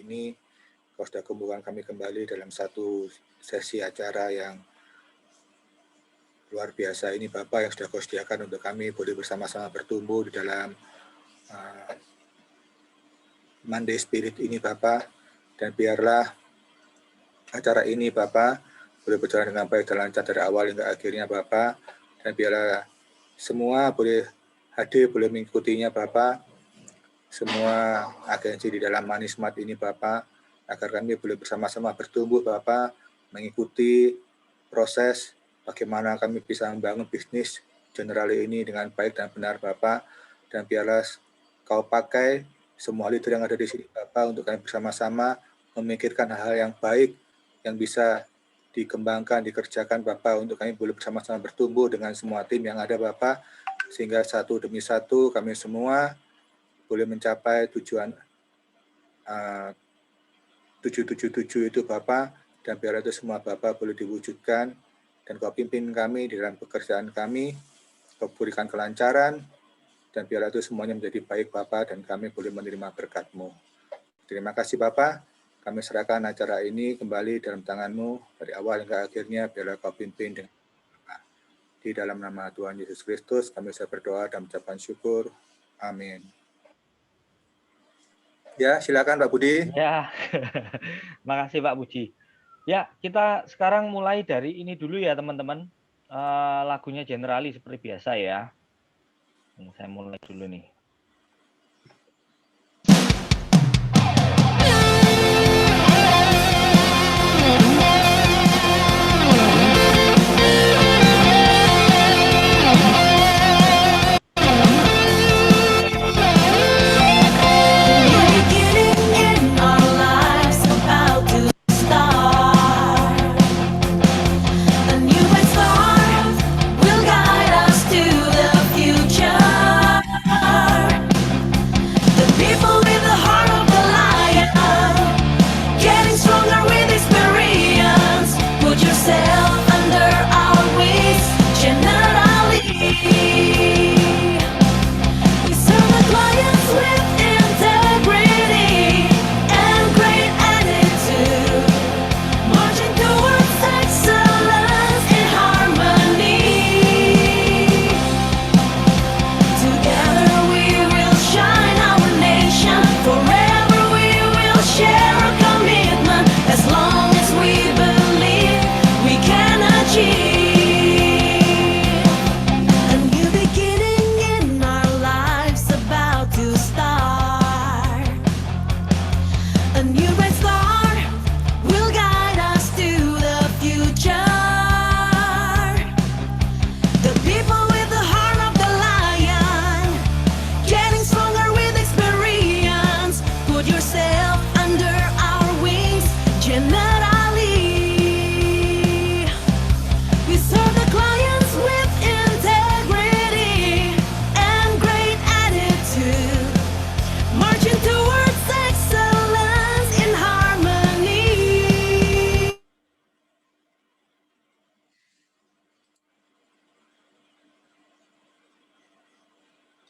ini. Kau sudah kumpulkan kami kembali dalam satu sesi acara yang luar biasa ini Bapak, yang sudah Kau sediakan untuk kami boleh bersama-sama bertumbuh di dalam Monday Spirit ini Bapak. Dan biarlah acara ini Bapak boleh berjalan dengan baik dan lancar dari awal hingga akhirnya Bapak. Dan biarlah semua boleh hadir, boleh mengikutinya Bapak. Semua agensi di dalam Money Smart ini Bapak, agar kami boleh bersama-sama bertumbuh Bapak, mengikuti proses bagaimana kami bisa membangun bisnis general ini dengan baik dan benar Bapak. Dan biarlah Kau pakai semua leader yang ada di sini Bapak untuk kami bersama-sama memikirkan hal-hal yang baik yang bisa dikembangkan, dikerjakan Bapak, untuk kami boleh bersama-sama bertumbuh dengan semua tim yang ada Bapak, sehingga satu demi satu kami semua boleh mencapai tujuan 777 itu Bapak. Dan biar itu semua Bapak boleh diwujudkan, dan Kau pimpin kami di dalam pekerjaan kami, Kau berikan kelancaran, dan biar itu semuanya menjadi baik Bapak, dan kami boleh menerima berkat-Mu. Terima kasih Bapak, kami serahkan acara ini kembali dalam tangan-Mu, dari awal hingga akhirnya, biarlah Kau pimpin dengan Bapak. Di dalam nama Tuhan Yesus Kristus, kami saya berdoa dan mengucapkan syukur. Amin. Ya, silakan Pak Budi. Ya, makasih Pak Puji. Ya, kita sekarang mulai dari ini dulu ya teman-teman. Lagunya Generali seperti biasa ya. Saya mulai dulu nih.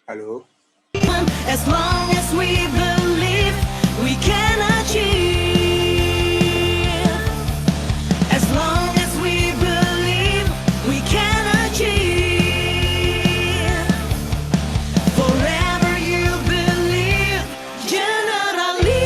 Halo. As long as we believe we can achieve. As long as we believe we can achieve. Forever you believe generally.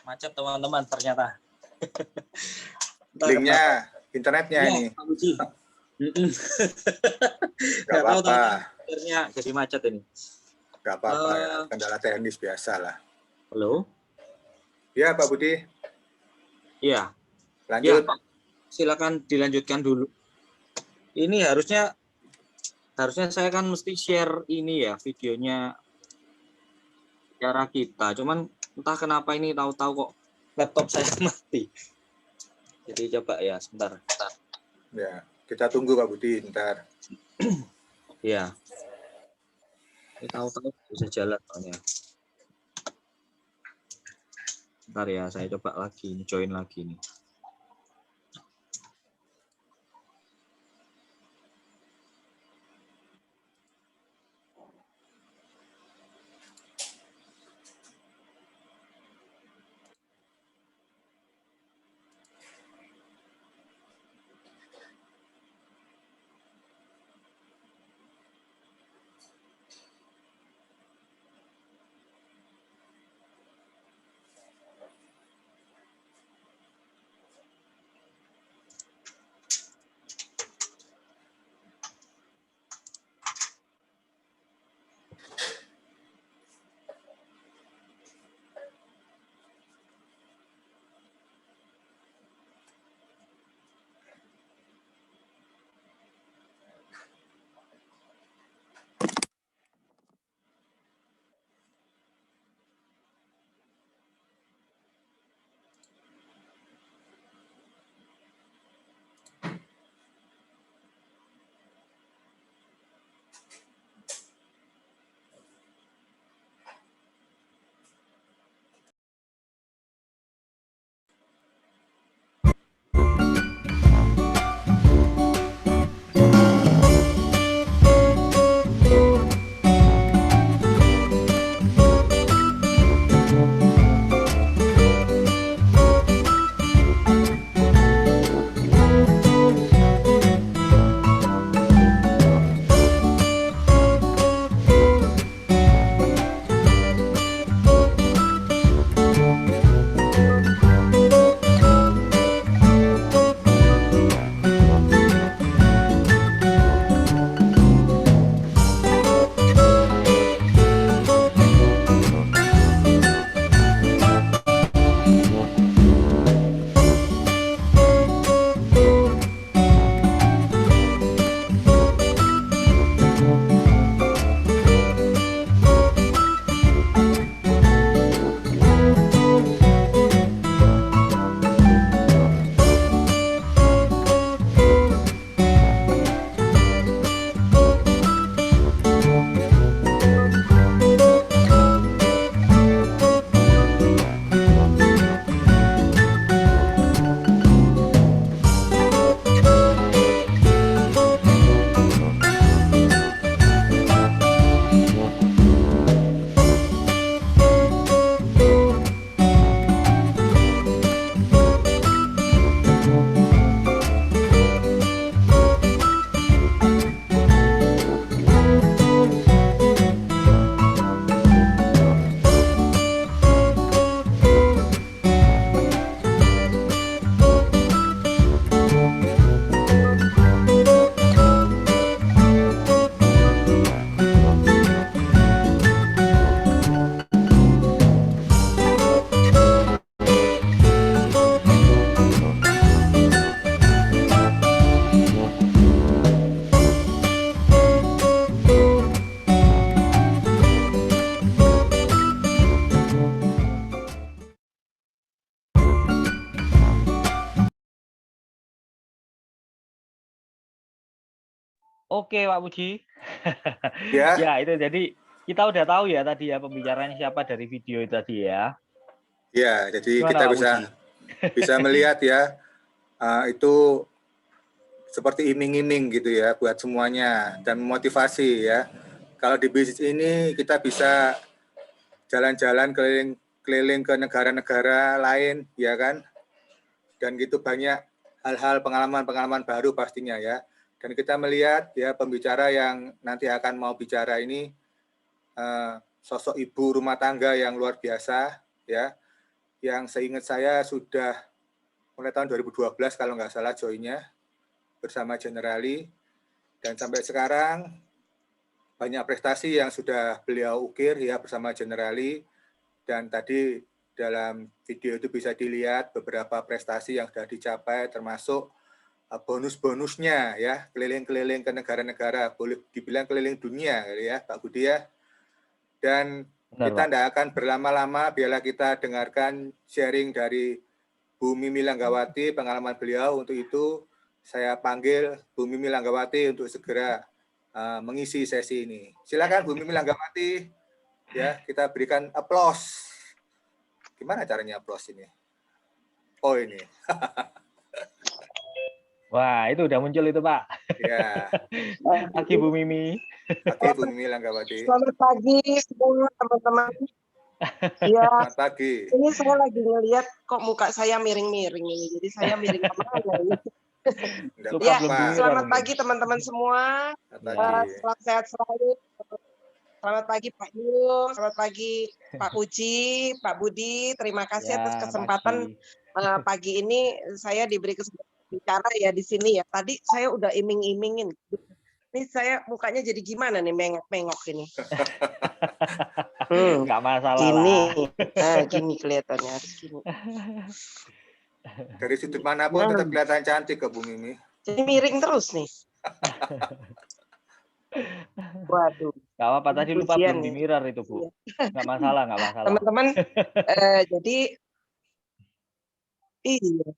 Macet teman-teman ternyata. Linknya, internetnya ya, ini. Gak apa-apa. Akhirnya jadi macet ini. Gak apa-apa, ya. Kendala teknis biasa lah. Halo? Ya Pak Budi. Iya. Lanjut. Ya, silakan dilanjutkan dulu. Ini harusnya saya kan mesti share ini ya, videonya cara kita. Cuman entah kenapa ini tahu-tahu kok laptop saya mati. Jadi coba ya sebentar. Ya. Kita tunggu Pak Budi, bentar. Ya. Ini tahu-tahu bisa jalan soalnya. Bentar ya, saya coba lagi, join lagi nih. Oke, Pak Puji. Ya. Ya, itu jadi kita udah tahu ya tadi ya pembicaranya siapa dari video itu tadi ya. Ya, jadi Gimana, kita Pak bisa Puji? melihat ya, itu seperti iming-iming gitu ya buat semuanya dan memotivasi ya. Kalau di bisnis ini kita bisa jalan-jalan keliling ke negara-negara lain ya kan, dan gitu banyak hal-hal pengalaman-pengalaman baru pastinya ya. Dan kita melihat ya pembicara yang nanti akan mau bicara ini sosok ibu rumah tangga yang luar biasa ya, yang seingat saya sudah mulai tahun 2012 kalau nggak salah joinnya bersama Generali, dan sampai sekarang banyak prestasi yang sudah beliau ukir ya bersama Generali. Dan tadi dalam video itu bisa dilihat beberapa prestasi yang sudah dicapai, termasuk bonus-bonusnya ya, keliling-keliling ke negara-negara, boleh dibilang keliling dunia ya Pak Budi ya. Dan Benar, kita Pak. tidak akan berlama-lama, biarlah kita dengarkan sharing dari Bu Mimi Langgawati, pengalaman beliau. Untuk itu saya panggil Bu Mimi Langgawati untuk segera mengisi sesi ini. Silakan Bu Mimi Langgawati, ya kita berikan aplaus. Gimana caranya aplaus ini? Oh ini. Wah, itu udah muncul itu, Pak. Ya. Pagi Bu Mimi. Oke, Bu Mimi Langgawati. Selamat pagi semua teman-teman. Ya, Selamat pagi. ini saya lagi ngelihat kok muka saya miring-miring ini. Jadi saya miring kemana ini? Enggak Suka Ya, belum apa-apa. dulu. selamat pagi teman-teman semua. Selamat pagi. Selamat sehat selalu. Selamat pagi Pak Yul, selamat pagi Pak Puji, Pak Budi. Terima kasih atas kesempatan pagi ini saya diberi kesempatan bicara ya di sini ya. Tadi saya udah iming-imingin. Ini saya mukanya jadi gimana nih, mengok-mengok ini. Nggak masalah Gini, lah. gini kelihatannya harus gini. Dari sudut manapun tetap kelihatan cantik ke Bu Mimi. Jadi miring terus nih. Waduh. Nggak apa-apa, tadi lupa Pujian belum di nih. mirror itu, Bu. Nggak masalah, nggak masalah. Teman-teman, jadi iya.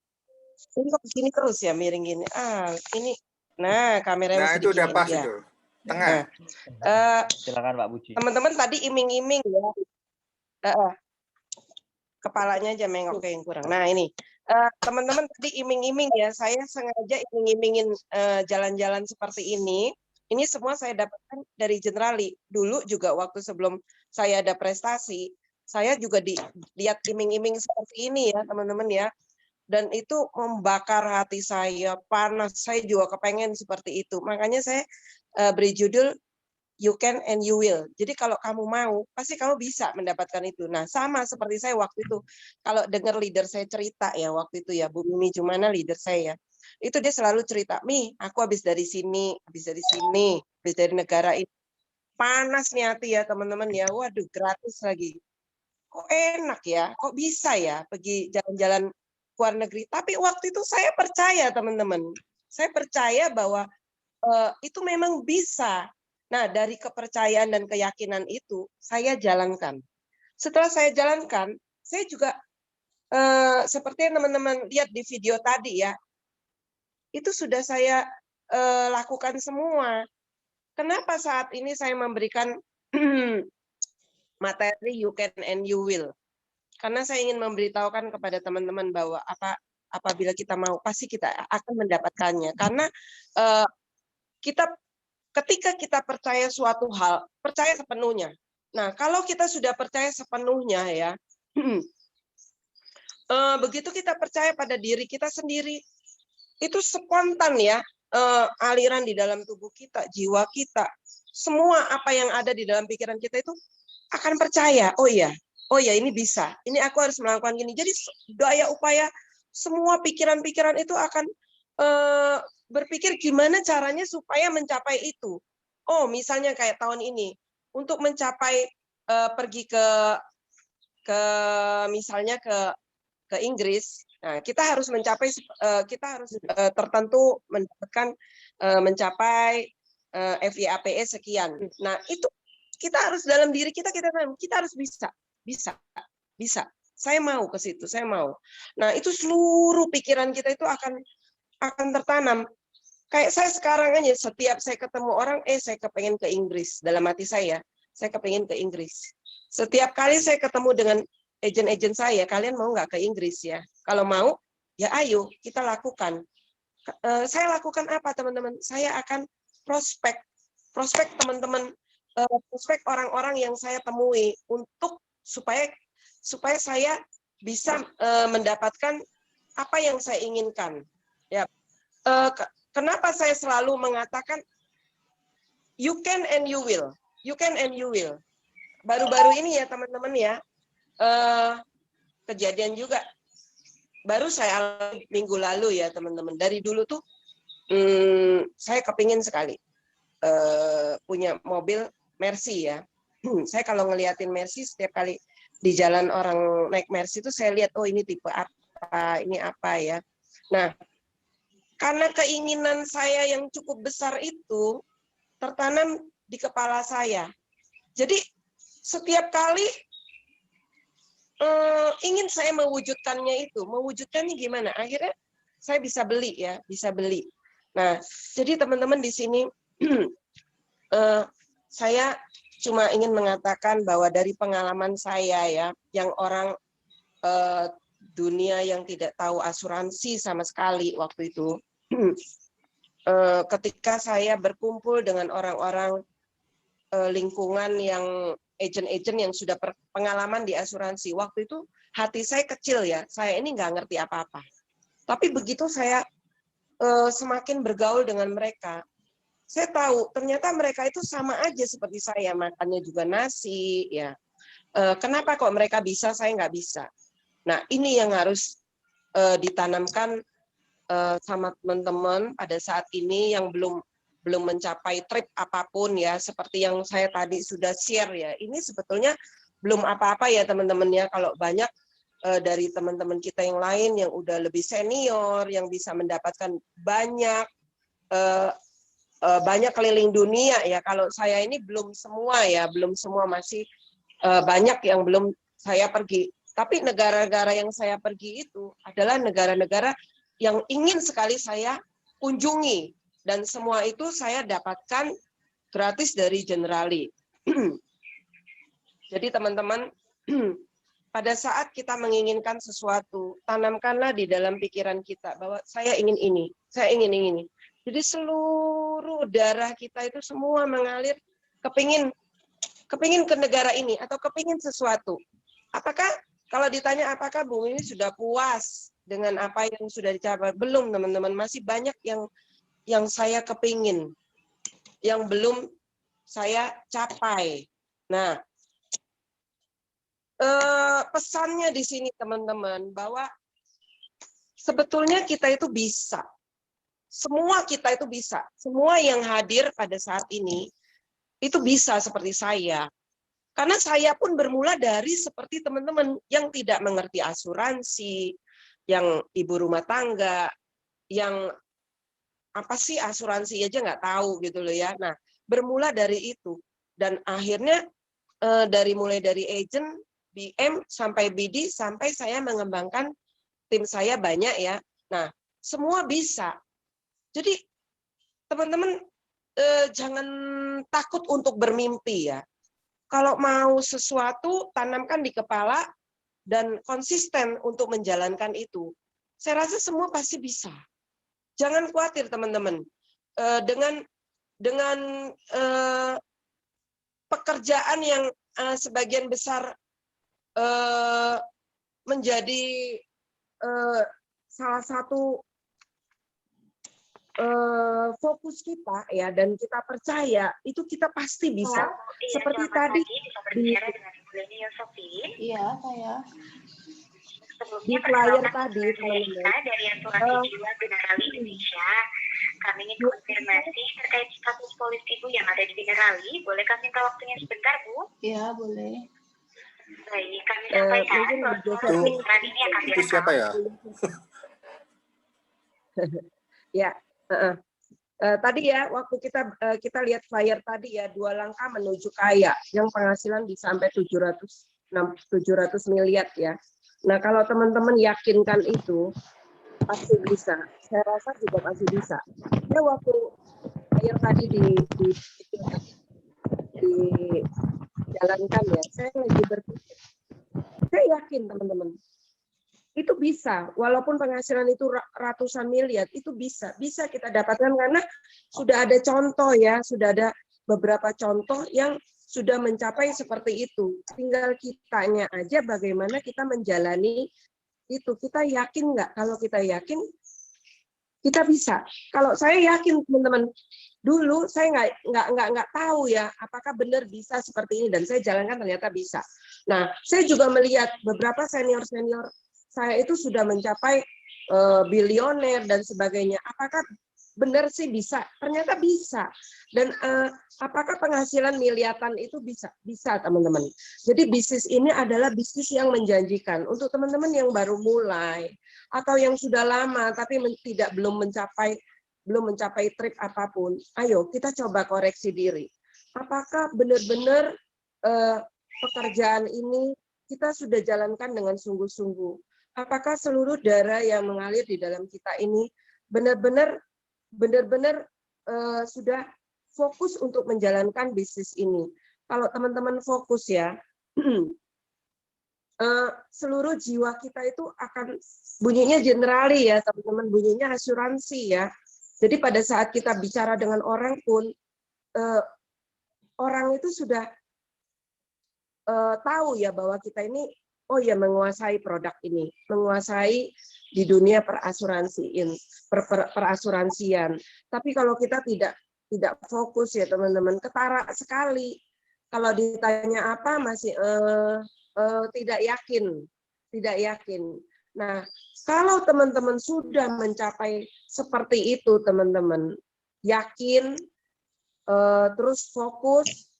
Ini kok gini terus ya, miring gini. Ini. Nah, kameranya Nah, mesti itu udah diginiin, pas ya. itu. Tengah. Silakan Pak Puji. Teman-teman tadi iming-iming ya. Kepalanya aja mengok yang kurang. Nah, ini. Teman-teman tadi iming-iming ya. Saya sengaja iming-imingin jalan-jalan seperti ini. Ini semua saya dapatkan dari Generali. Dulu juga waktu sebelum saya ada prestasi, saya juga dilihat iming-iming seperti ini ya, teman-teman ya. Dan itu membakar hati saya, panas. Saya juga kepengen seperti itu. Makanya saya beri judul You Can and You Will. Jadi kalau kamu mau, pasti kamu bisa mendapatkan itu. Nah, sama seperti saya waktu itu. Kalau dengar leader saya cerita ya, waktu itu ya, Bu Mimi Jumana leader saya. Itu dia selalu cerita, Mi, aku habis dari sini, habis dari negara ini. Panas nih hati ya, teman-teman ya. Waduh, gratis lagi. Kok enak ya? Kok bisa ya pergi jalan-jalan luar negeri? Tapi waktu itu saya percaya, teman-teman. Saya percaya bahwa itu memang bisa. Nah, dari kepercayaan dan keyakinan itu, saya jalankan. Setelah saya jalankan, saya juga seperti yang teman-teman lihat di video tadi ya, itu sudah saya lakukan semua. Kenapa saat ini saya memberikan materi You Can and You Will? Karena saya ingin memberitahukan kepada teman-teman bahwa apabila kita mau, pasti kita akan mendapatkannya. Karena ketika kita percaya suatu hal, percaya sepenuhnya. Nah, kalau kita sudah percaya sepenuhnya ya, begitu kita percaya pada diri kita sendiri, itu spontan ya, aliran di dalam tubuh kita, jiwa kita, semua apa yang ada di dalam pikiran kita itu akan percaya. Oh iya, ini bisa. Ini aku harus melakukan gini. Jadi daya upaya semua pikiran-pikiran itu akan berpikir gimana caranya supaya mencapai itu. Oh, misalnya kayak tahun ini untuk mencapai pergi ke misalnya ke Inggris. Nah, kita harus mencapai tertentu mendapatkan mencapai FYAPE sekian. Nah, itu kita harus dalam diri kita harus bisa. Saya mau ke situ, saya mau. Nah, itu seluruh pikiran kita itu akan tertanam. Kayak saya sekarang aja, setiap saya ketemu orang, saya kepengen ke Inggris. Dalam hati saya kepengen ke Inggris. Setiap kali saya ketemu dengan agen-agen saya, kalian mau nggak ke Inggris ya? Kalau mau, ya ayo kita lakukan. Saya lakukan apa teman-teman? Saya akan prospek teman-teman, prospek orang-orang yang saya temui untuk supaya saya bisa mendapatkan apa yang saya inginkan. Ya, kenapa saya selalu mengatakan you can and you will, you can and you will. Baru-baru ini ya teman-teman ya, kejadian juga. Baru saya alami minggu lalu ya teman-teman. Dari dulu tuh saya kepingin sekali punya mobil Mercy ya. Saya kalau ngeliatin Mercy setiap kali di jalan orang naik Mercy itu saya lihat, oh ini tipe apa, ini apa ya. Nah, karena keinginan saya yang cukup besar itu tertanam di kepala saya. Jadi setiap kali ingin saya mewujudkannya itu, mewujudkannya gimana? Akhirnya saya bisa beli ya, bisa beli. Nah, jadi teman-teman di sini saya cuma ingin mengatakan bahwa dari pengalaman saya ya, yang orang dunia yang tidak tahu asuransi sama sekali waktu itu, ketika saya berkumpul dengan orang-orang lingkungan yang agent-agent yang sudah pengalaman di asuransi, waktu itu hati saya kecil ya, saya ini nggak ngerti apa-apa. Tapi begitu saya semakin bergaul dengan mereka, saya tahu ternyata mereka itu sama aja seperti saya, makannya juga nasi, ya. Kenapa kok mereka bisa, saya nggak bisa? Nah, ini yang harus ditanamkan sama teman-teman pada saat ini yang belum mencapai trip apapun ya, seperti yang saya tadi sudah share ya. Ini sebetulnya belum apa-apa ya teman-teman ya, kalau banyak dari teman-teman kita yang lain yang udah lebih senior, yang bisa mendapatkan banyak keliling dunia ya. Kalau saya ini belum semua ya, belum semua, masih banyak yang belum saya pergi. Tapi negara-negara yang saya pergi itu adalah negara-negara yang ingin sekali saya kunjungi. Dan semua itu saya dapatkan gratis dari Generali. Jadi teman-teman, pada saat kita menginginkan sesuatu, tanamkanlah di dalam pikiran kita bahwa saya ingin ini, saya ingin ini. Jadi seluruh darah kita itu semua mengalir kepingin ke negara ini atau kepingin sesuatu. Apakah kalau ditanya apakah Bung ini sudah puas dengan apa yang sudah dicapai? Belum teman-teman, masih banyak yang saya kepingin, yang belum saya capai. Nah, pesannya di sini teman-teman, bahwa sebetulnya kita itu bisa. Semua kita itu bisa. Semua yang hadir pada saat ini, itu bisa seperti saya. Karena saya pun bermula dari seperti teman-teman yang tidak mengerti asuransi, yang ibu rumah tangga, yang apa sih asuransi aja nggak tahu gitu loh ya. Nah, bermula dari itu. Dan akhirnya mulai dari agent, BM, sampai BD, sampai saya mengembangkan tim saya banyak ya. Nah, semua bisa. Jadi, teman-teman jangan takut untuk bermimpi ya. Kalau mau sesuatu, tanamkan di kepala dan konsisten untuk menjalankan itu. Saya rasa semua pasti bisa. Jangan khawatir teman-teman. Dengan pekerjaan yang sebagian besar menjadi salah satu fokus kita ya, dan kita percaya itu kita pasti bisa. Seperti tadi Iya, saya. di flyer tadi teman-teman. Dari Asuransi Jiwa Generali Indonesia, kami ingin konfirmasi terkait status polis Ibu yang ada di Generali. Boleh kami minta waktunya sebentar, Bu? Iya, boleh. Baik, kami sampaikan bahwa ini akan Itu siapa ya? Ya, tadi ya waktu kita lihat flyer tadi ya, 2 langkah menuju kaya yang penghasilan bisa sampai 700 miliar ya. Nah, kalau teman-teman yakinkan itu pasti bisa. Saya rasa juga pasti bisa. Ya waktu flyer tadi dijalankan ya, saya lagi berpikir, saya yakin teman-teman itu bisa, walaupun penghasilan itu ratusan miliar, itu bisa kita dapatkan karena sudah ada contoh ya, sudah ada beberapa contoh yang sudah mencapai seperti itu. Tinggal kitanya aja bagaimana kita menjalani itu. Kita yakin nggak? Kalau kita yakin, kita bisa. Kalau saya yakin teman-teman, dulu saya nggak tahu ya apakah benar bisa seperti ini, dan saya jalankan ternyata bisa. Nah, saya juga melihat beberapa senior saya itu sudah mencapai bilioner dan sebagainya. Apakah benar sih bisa? Ternyata bisa. Dan apakah penghasilan miliaran itu bisa? Bisa, teman-teman. Jadi bisnis ini adalah bisnis yang menjanjikan. Untuk teman-teman yang baru mulai atau yang sudah lama tapi belum mencapai trip apapun, ayo kita coba koreksi diri. Apakah benar-benar pekerjaan ini kita sudah jalankan dengan sungguh-sungguh? Apakah seluruh darah yang mengalir di dalam kita ini benar-benar benar-benar sudah fokus untuk menjalankan bisnis ini. Kalau teman-teman fokus ya, seluruh jiwa kita itu akan bunyinya generali ya teman-teman, bunyinya asuransi ya. Jadi pada saat kita bicara dengan orang pun, orang itu sudah tahu ya bahwa kita ini, oh ya menguasai produk ini, menguasai di dunia perasuransian. Tapi kalau kita tidak fokus ya teman-teman, ketara sekali. Kalau ditanya apa masih tidak yakin. Nah, kalau teman-teman sudah mencapai seperti itu teman-teman, yakin, terus fokus,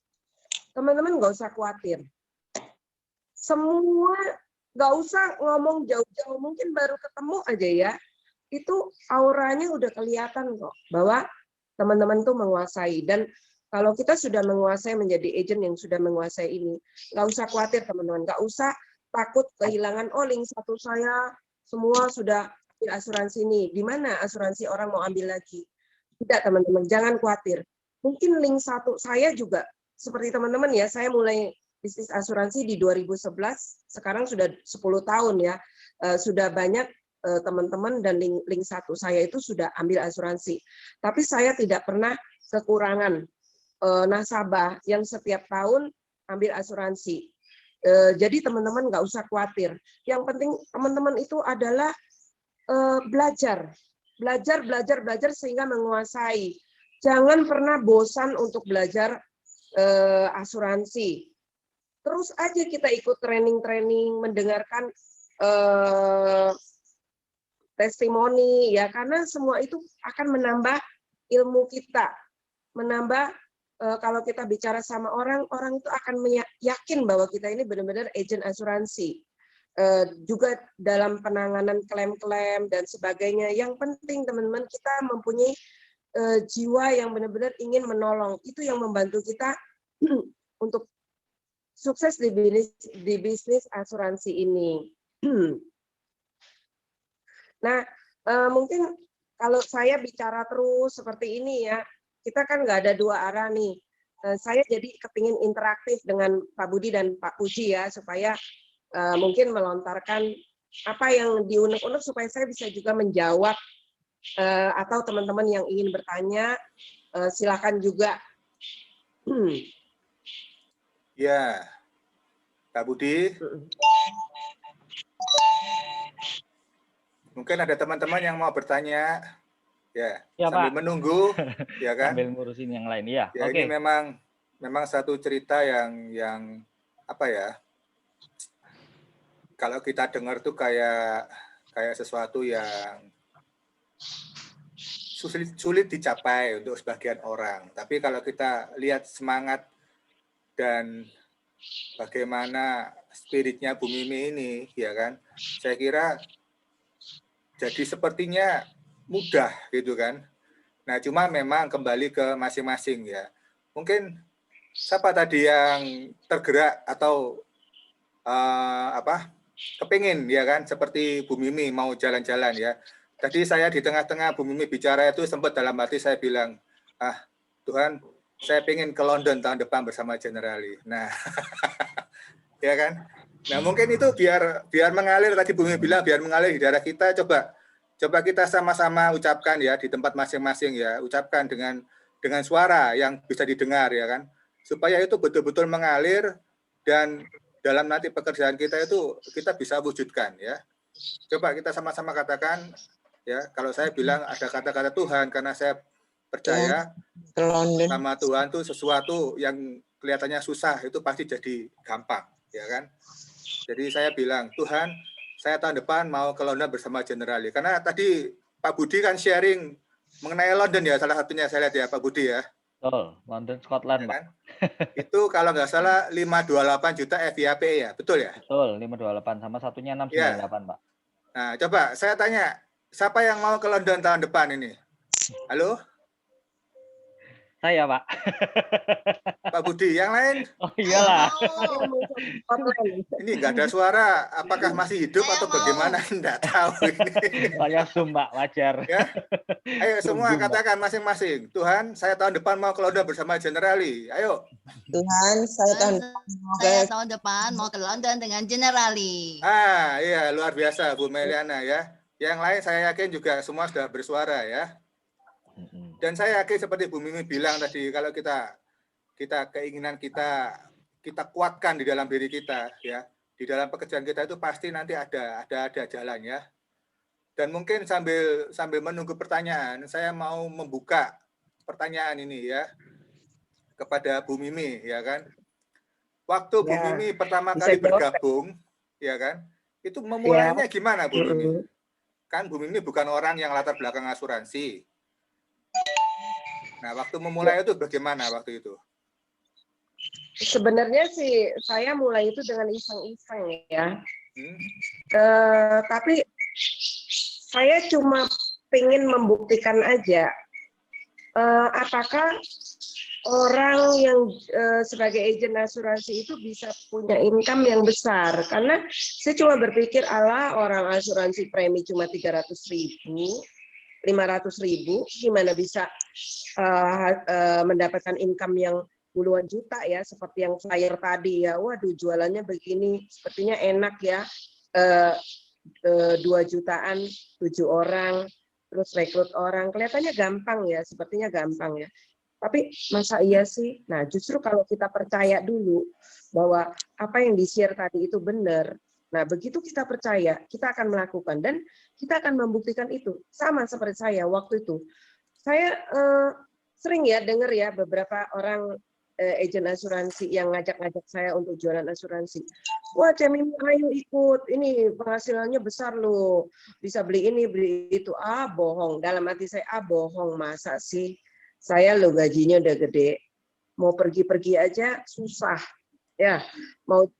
teman-teman nggak usah khawatir. Semua nggak usah ngomong jauh-jauh, mungkin baru ketemu aja ya, itu auranya udah kelihatan kok bahwa teman-teman tuh menguasai. Dan kalau kita sudah menguasai, menjadi agent yang sudah menguasai ini, nggak usah khawatir teman-teman, nggak usah takut kehilangan, oh link 1 saya semua sudah ambil asuransi ini, di mana asuransi orang mau ambil lagi? Tidak teman-teman, jangan khawatir. Mungkin link 1 saya juga seperti teman-teman ya, saya mulai bisnis asuransi di 2011, sekarang sudah 10 tahun ya, sudah banyak teman-teman dan link 1 saya itu sudah ambil asuransi. Tapi saya tidak pernah kekurangan nasabah yang setiap tahun ambil asuransi. Jadi teman-teman nggak usah khawatir. Yang penting teman-teman itu adalah belajar sehingga menguasai. Jangan pernah bosan untuk belajar asuransi. Terus aja kita ikut training-training, mendengarkan testimoni ya, karena semua itu akan menambah ilmu kita, menambah kalau kita bicara sama orang itu akan yakin bahwa kita ini benar-benar agent asuransi. Juga dalam penanganan klaim-klaim dan sebagainya. Yang penting teman-teman, kita mempunyai jiwa yang benar-benar ingin menolong. Itu yang membantu kita untuk sukses di bisnis asuransi ini. Nah, mungkin kalau saya bicara terus seperti ini ya, kita kan nggak ada 2 arah nih. Saya jadi kepingin interaktif dengan Pak Budi dan Pak Puji ya, supaya mungkin melontarkan apa yang diunek-unek supaya saya bisa juga menjawab, atau teman-teman yang ingin bertanya, silakan juga. Ya, Pak Budi. Mungkin ada teman-teman yang mau bertanya, ya sambil Pak. menunggu, ya kan? Sambil ngurusin yang lain, ya. Ya ini memang satu cerita yang apa ya? Kalau kita dengar tuh kayak sesuatu yang sulit dicapai untuk sebagian orang. Tapi kalau kita lihat semangat dan bagaimana spiritnya Bu Mimi ini, ya kan? Saya kira jadi sepertinya mudah gitu kan. Nah, cuma memang kembali ke masing-masing ya. Mungkin siapa tadi yang tergerak atau kepingin ya kan, seperti Bu Mimi mau jalan-jalan ya. Tadi saya di tengah-tengah Bu Mimi bicara itu sempat dalam hati saya bilang, Tuhan, saya pengen ke London tahun depan bersama Generali. Nah, ya kan. Nah, mungkin itu biar mengalir, tadi Bu Mimi bilang biar mengalir di daerah kita, coba kita sama-sama ucapkan ya di tempat masing-masing ya, ucapkan dengan suara yang bisa didengar ya kan, supaya itu betul-betul mengalir dan dalam nanti pekerjaan kita itu kita bisa wujudkan ya. Coba kita sama-sama katakan ya, kalau saya bilang ada kata-kata Tuhan, karena saya percaya sama Tuhan itu sesuatu yang kelihatannya susah itu pasti jadi gampang ya kan. Jadi saya bilang, Tuhan, saya tahun depan mau ke London bersama Generali. Karena tadi Pak Budi kan sharing mengenai London ya, salah satunya saya lihat ya Pak Budi ya. Betul, London, Scotland, ya, Pak. Kan? Itu kalau nggak salah 528 juta FYP ya, betul ya? Betul, 528 sama satunya 698 ya. Pak. Nah, coba saya tanya, siapa yang mau ke London tahun depan ini? Halo? Saya, Pak. Pak Budi, yang lain Oh iyalah. ini nggak ada suara. Apakah masih hidup Saya atau mau. bagaimana? Nggak tahu ini. Soalnya Zoom, Pak, wajar. Ya. Ayo semua Zoom, Pak. katakan masing-masing. Tuhan, saya tahun depan mau ke London bersama Generali. Ayo. Tuhan, saya Saya tahun depan mau ke London dengan Generali. Ah, iya luar biasa Bu Meliana ya. Yang lain saya yakin juga semua sudah bersuara ya. Dan saya yakin seperti Bu Mimi bilang tadi, kalau kita keinginan kita kuatkan di dalam diri kita ya. Di dalam pekerjaan kita itu pasti nanti ada jalan ya. Dan mungkin sambil menunggu pertanyaan, saya mau membuka pertanyaan ini ya kepada Bu Mimi ya kan. Waktu Bu Mimi pertama kali bergabung ya kan, itu memulainya gimana Bu Mimi? Kan Bu Mimi bukan orang yang latar belakang asuransi. Nah, waktu memulai itu bagaimana waktu itu? Sebenarnya sih saya mulai itu dengan iseng-iseng ya. Tapi saya cuma pengen membuktikan aja apakah orang yang sebagai agen asuransi itu bisa punya income yang besar. Karena saya cuma berpikir, orang asuransi premi cuma 300.000, 500.000, gimana bisa mendapatkan income yang puluhan juta ya, seperti yang flyer tadi ya. Waduh, jualannya begini, sepertinya enak ya. 2 jutaan, 7 orang, terus rekrut orang, kelihatannya gampang ya, sepertinya gampang ya. Tapi masa iya sih? Nah, justru kalau kita percaya dulu bahwa apa yang di-share tadi itu benar, nah begitu kita percaya, kita akan melakukan dan kita akan membuktikan itu. Sama seperti saya waktu itu. Saya sering ya dengar ya beberapa orang agen asuransi yang ngajak-ngajak saya untuk jualan asuransi. Wah, Cemimi, ayo ikut. Ini penghasilannya besar loh. Bisa beli ini, beli itu. Ah, bohong. Dalam hati saya, bohong. Masa sih? Saya lo gajinya udah gede. Mau pergi-pergi aja susah. Ya, mau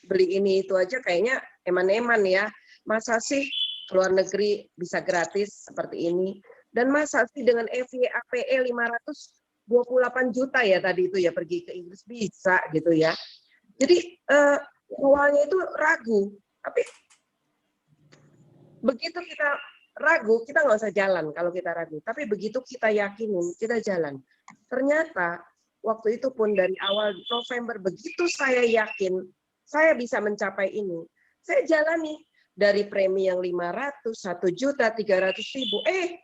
beli ini itu aja kayaknya eman-eman ya. Masa sih keluar negeri bisa gratis seperti ini? Dan masa sih dengan FYAPE 528 juta ya tadi itu ya pergi ke Inggris bisa gitu ya. Jadi awalnya itu ragu, tapi begitu kita ragu, kita nggak usah jalan kalau kita ragu. Tapi begitu kita yakinin, kita jalan. Ternyata waktu itu pun dari awal November, begitu saya yakin saya bisa mencapai ini, saya jalani dari premi yang 500, 1.300.000.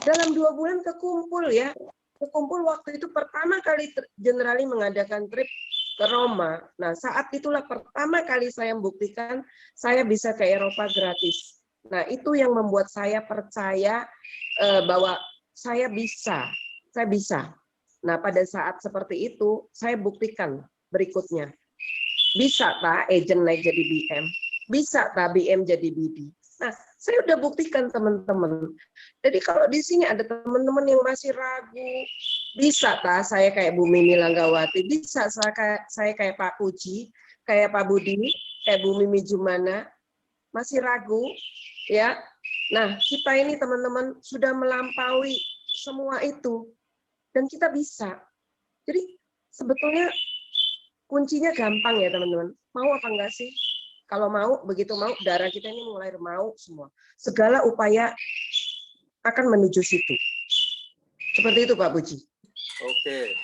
Dalam 2 bulan kekumpul ya. Kekumpul waktu itu pertama kali Generali mengadakan trip ke Roma. Nah, saat itulah pertama kali saya membuktikan saya bisa ke Eropa gratis. Nah, itu yang membuat saya percaya bahwa saya bisa. Nah, pada saat seperti itu, saya buktikan berikutnya. Bisa tak agent naik jadi BM? Bisa tak BM jadi BD? Nah, saya udah buktikan teman-teman. Jadi kalau di sini ada teman-teman yang masih ragu, bisa tak saya kayak Bu Mimi Langgawati, bisa saya kayak Pak Puji, kayak Pak Budi, kayak Bu Mimi Jumana, masih ragu, ya. Nah, kita ini teman-teman sudah melampaui semua itu, dan kita bisa. Jadi sebetulnya kuncinya gampang ya teman-teman. Mau apa enggak sih? Kalau mau, begitu mau, darah kita ini mulai mau semua. Segala upaya akan menuju situ. Seperti itu Pak Puji. Oke,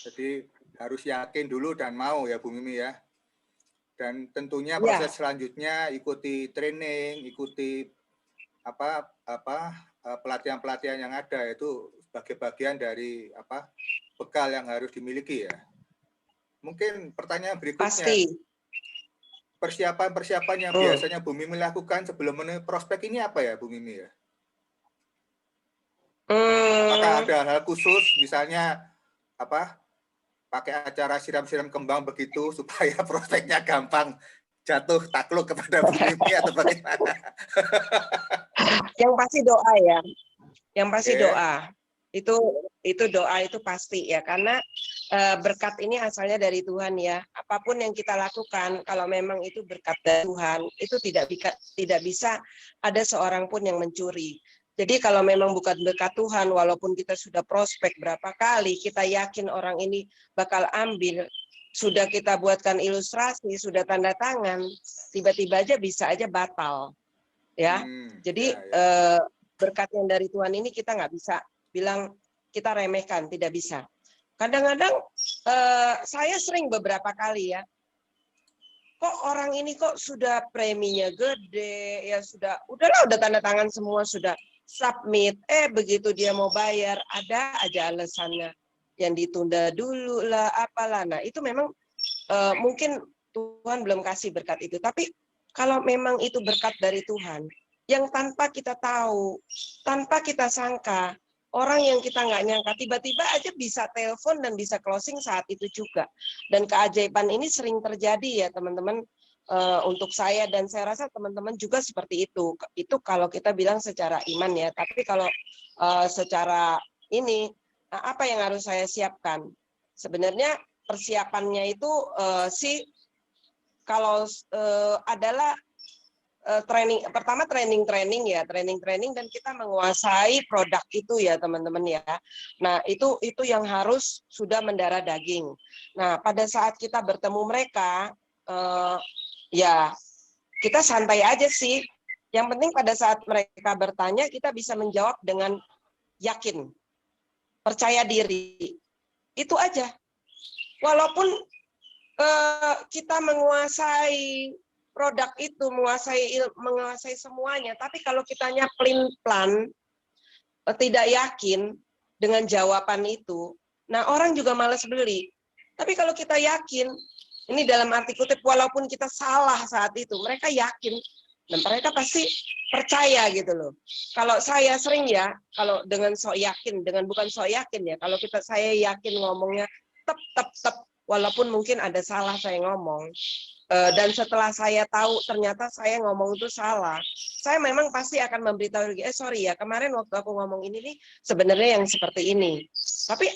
jadi harus yakin dulu dan mau ya Bu Mimi ya. Dan tentunya proses selanjutnya ikuti training, ikuti pelatihan-pelatihan yang ada, itu sebagai bagian dari bekal yang harus dimiliki ya. Mungkin pertanyaan berikutnya. Pasti. Persiapan yang biasanya Bu Mimi lakukan sebelum menemui prospek ini apa ya Bu Mimi ya? Apakah ada hal khusus, misalnya pakai acara siram-siram kembang begitu supaya prospeknya gampang jatuh takluk kepada Bu Mimi atau bagaimana? Yang pasti doa ya. Yang pasti doa. Itu doa itu pasti ya, karena berkat ini asalnya dari Tuhan ya. Apapun yang kita lakukan, kalau memang itu berkat dari Tuhan, itu tidak bisa ada seorang pun yang mencuri. Jadi kalau memang bukan berkat Tuhan, walaupun kita sudah prospek berapa kali, kita yakin orang ini bakal ambil, sudah kita buatkan ilustrasi, sudah tanda tangan, tiba-tiba aja bisa aja batal. Ya, jadi berkat yang dari Tuhan ini kita nggak bisa bilang kita remehkan, tidak bisa. Kadang-kadang saya sering beberapa kali ya, kok orang ini kok sudah preminya gede, ya udahlah udah tanda tangan semua, sudah submit, begitu dia mau bayar, ada aja alasannya, yang ditunda dulu lah, apalah. Nah itu memang mungkin Tuhan belum kasih berkat itu, tapi kalau memang itu berkat dari Tuhan, yang tanpa kita tahu, tanpa kita sangka, orang yang kita nggak nyangka, tiba-tiba aja bisa telepon dan bisa closing saat itu juga. Dan keajaiban ini sering terjadi ya teman-teman, untuk saya, dan saya rasa teman-teman juga seperti itu. Itu kalau kita bilang secara iman ya, tapi kalau secara ini, apa yang harus saya siapkan? Sebenarnya persiapannya itu kalau adalah training, pertama training ya, training dan kita menguasai produk itu ya teman-teman ya. Nah itu yang harus sudah mendarah daging. Nah pada saat kita bertemu mereka, ya kita santai aja sih. Yang penting pada saat mereka bertanya kita bisa menjawab dengan yakin, percaya diri. Itu aja. Walaupun kita menguasai produk itu, menguasai semuanya, tapi kalau kitanya pelin-pelan, tidak yakin dengan jawaban itu, nah orang juga malas beli. Tapi kalau kita yakin, ini dalam arti kutip, walaupun kita salah saat itu, mereka yakin, dan mereka pasti percaya gitu loh. Kalau saya sering ya, kalau dengan sok yakin, dengan bukan sok yakin ya, kalau saya yakin ngomongnya tep, walaupun mungkin ada salah saya ngomong, dan setelah saya tahu ternyata saya ngomong itu salah, saya memang pasti akan memberitahu, sorry ya, kemarin waktu aku ngomong ini nih sebenarnya yang seperti ini. Tapi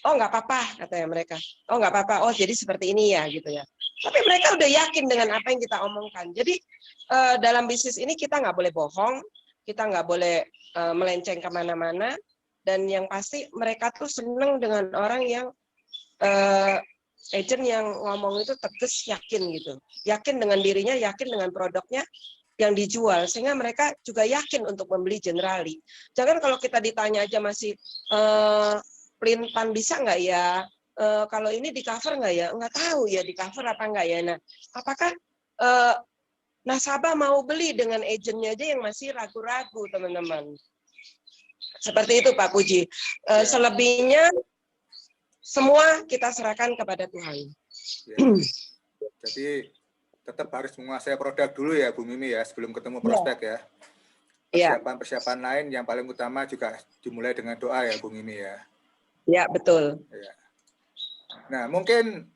oh nggak apa-apa katanya mereka. Oh nggak apa-apa. Oh jadi seperti ini ya gitu ya. Tapi mereka udah yakin dengan apa yang kita omongkan. Jadi dalam bisnis ini kita nggak boleh bohong, kita nggak boleh melenceng kemana-mana. Dan yang pasti mereka tuh seneng dengan orang yang agent yang ngomong itu tegas, yakin gitu. Yakin dengan dirinya, yakin dengan produknya yang dijual. Sehingga mereka juga yakin untuk membeli Generali. Jangan kalau kita ditanya aja masih, pelin-pelan bisa nggak ya? Kalau ini di cover nggak ya? Nggak tahu ya di cover apa nggak ya. Nah, apakah nasabah mau beli dengan agentnya aja yang masih ragu-ragu, teman-teman? Seperti itu Pak Puji. Selebihnya, semua kita serahkan kepada Tuhan. Ya. Jadi tetap harus menguasai produk dulu ya Bu Mimi ya, sebelum ketemu prospek ya. Persiapan lain yang paling utama juga dimulai dengan doa ya Bu Mimi ya. Ya betul. Ya. Nah mungkin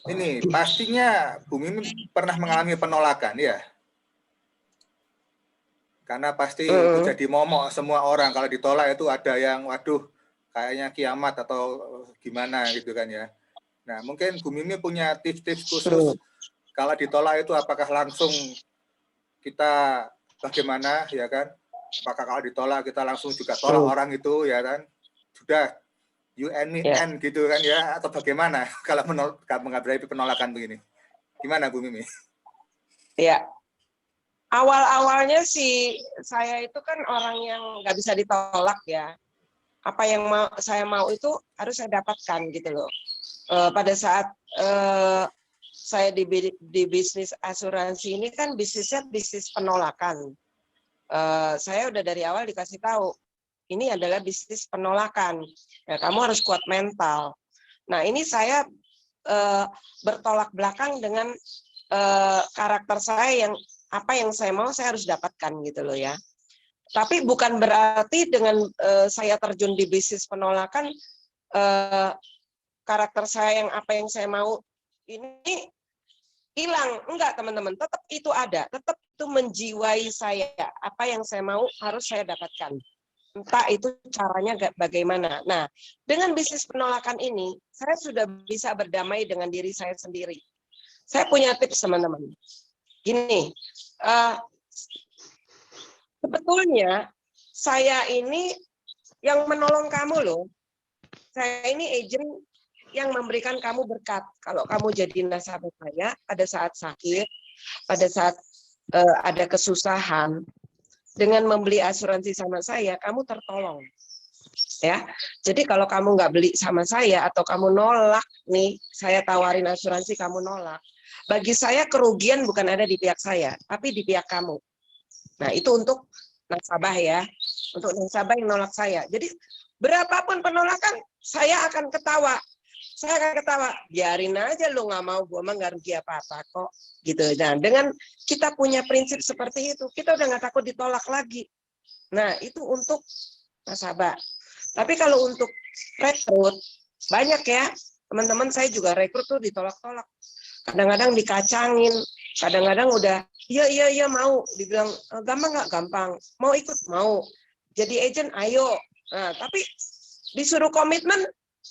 ini pastinya Bu Mimi pernah mengalami penolakan ya. Karena pasti itu jadi momok semua orang, kalau ditolak itu ada yang waduh kayaknya kiamat atau gimana gitu kan ya. Nah mungkin Bu Mimi punya tips-tips khusus kalau ditolak itu, apakah langsung kita bagaimana ya kan? Apakah kalau ditolak kita langsung juga tolak orang itu ya kan? Sudah you and me and gitu kan ya, atau bagaimana kalau menghadapi penolakan begini? Gimana Bu Mimi? Ya. Awal-awalnya sih saya itu kan orang yang nggak bisa ditolak ya. Apa yang saya mau itu harus saya dapatkan gitu loh. Pada saat saya di bisnis asuransi ini kan bisnisnya bisnis penolakan. Saya udah dari awal dikasih tahu ini adalah bisnis penolakan. Ya, kamu harus kuat mental. Nah ini saya bertolak belakang dengan karakter saya yang apa yang saya mau saya harus dapatkan gitu loh ya. Tapi bukan berarti dengan saya terjun di bisnis penolakan, karakter saya yang apa yang saya mau ini hilang. Enggak teman-teman, tetap itu ada, tetap itu menjiwai saya. Apa yang saya mau harus saya dapatkan. Entah itu caranya bagaimana. Nah, dengan bisnis penolakan ini, saya sudah bisa berdamai dengan diri saya sendiri. Saya punya tips teman-teman. Gini, sebetulnya saya ini yang menolong kamu loh. Saya ini agent yang memberikan kamu berkat. Kalau kamu jadi nasabah saya pada saat sakit, pada saat ada kesusahan, dengan membeli asuransi sama saya, kamu tertolong. Ya, jadi kalau kamu nggak beli sama saya atau kamu nolak nih, saya tawarin asuransi kamu nolak. Bagi saya kerugian bukan ada di pihak saya, tapi di pihak kamu. Nah itu untuk nasabah ya, untuk nasabah yang nolak saya. Jadi berapapun penolakan, saya akan ketawa. Saya akan ketawa, biarin aja lu nggak mau, gue mah nggak rugi apa-apa kok. Gitu. Dan dengan kita punya prinsip seperti itu, kita udah nggak takut ditolak lagi. Nah itu untuk nasabah. Tapi kalau untuk rekrut, banyak ya, teman-teman saya juga rekrut tuh ditolak-tolak. Kadang-kadang dikacangin, kadang-kadang udah, iya mau, dibilang gampang nggak gampang, mau ikut mau, jadi agent ayo. Nah, tapi disuruh komitmen,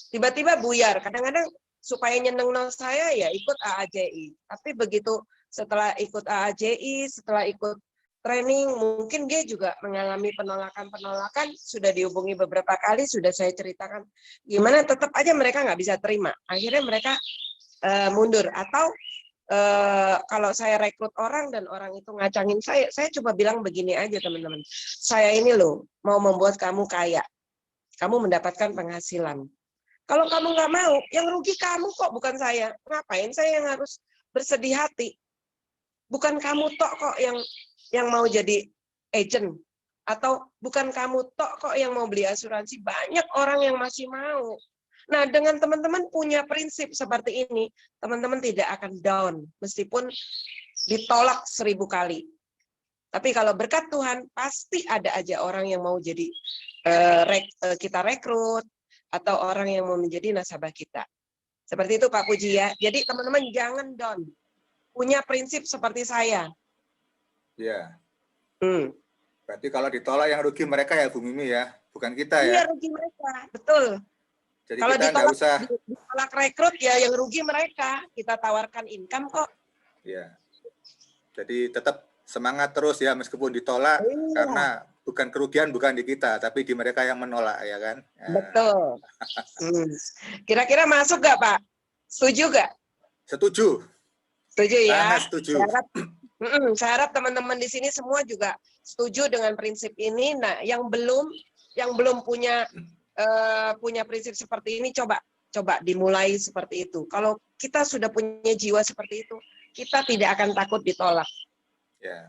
tiba-tiba buyar. Kadang-kadang supaya nyeneng saya ya ikut AAJI. Tapi begitu setelah ikut AAJI, setelah ikut training, mungkin dia juga mengalami penolakan-penolakan, sudah dihubungi beberapa kali, sudah saya ceritakan. Gimana tetap aja mereka nggak bisa terima. Akhirnya mereka mundur. Atau kalau saya rekrut orang dan orang itu ngacangin saya coba bilang begini aja teman-teman. Saya ini loh mau membuat kamu kaya. Kamu mendapatkan penghasilan. Kalau kamu nggak mau, yang rugi kamu kok, bukan saya. Ngapain saya yang harus bersedih hati? Bukan kamu tok kok yang mau jadi agent, atau bukan kamu tok kok yang mau beli asuransi, banyak orang yang masih mau. Nah, dengan teman-teman punya prinsip seperti ini, teman-teman tidak akan down, meskipun ditolak 1000 kali. Tapi kalau berkat Tuhan, pasti ada aja orang yang mau jadi kita rekrut, atau orang yang mau menjadi nasabah kita. Seperti itu Pak Puji ya. Jadi teman-teman jangan down. Punya prinsip seperti saya. Ya. Berarti kalau ditolak yang rugi mereka ya Bu Mimi ya, bukan kita ya. Iya, rugi mereka, betul. Jadi kalau kita nggak usah ditolak rekrut ya yang rugi mereka. Kita tawarkan income kok. Ya. Jadi tetap semangat terus ya meskipun ditolak, karena bukan kerugian bukan di kita, tapi di mereka yang menolak ya kan. Ya. Betul. Kira-kira masuk nggak Pak? Setuju nggak? Setuju. Setuju ya. Sangat setuju. Saya harap teman-teman di sini semua juga setuju dengan prinsip ini. Nah, yang belum punya prinsip seperti ini, coba dimulai seperti itu. Kalau kita sudah punya jiwa seperti itu, kita tidak akan takut ditolak. Ya.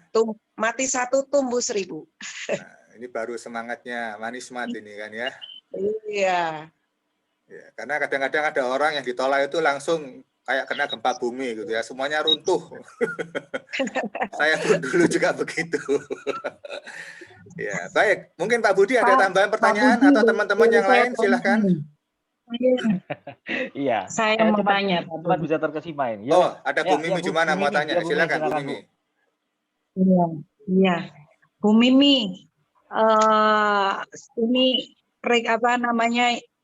Mati 1, tumbuh 1000. Nah, ini baru semangatnya Manismat ini kan ya. Iya. Ya, karena kadang-kadang ada orang yang ditolak itu langsung kayak kena gempa bumi gitu ya, semuanya runtuh. Saya pun dulu juga begitu. Ya, baik. Mungkin Pak Budi ada tambahan pertanyaan atau teman-teman yang lain silahkan. Iya. Saya mau tanya. Cepat bisa terkesima ini. Oh, ada Bu Mimi gimana mau tanya? Silakan Bu Mimi. Iya. Bu Mimi, ini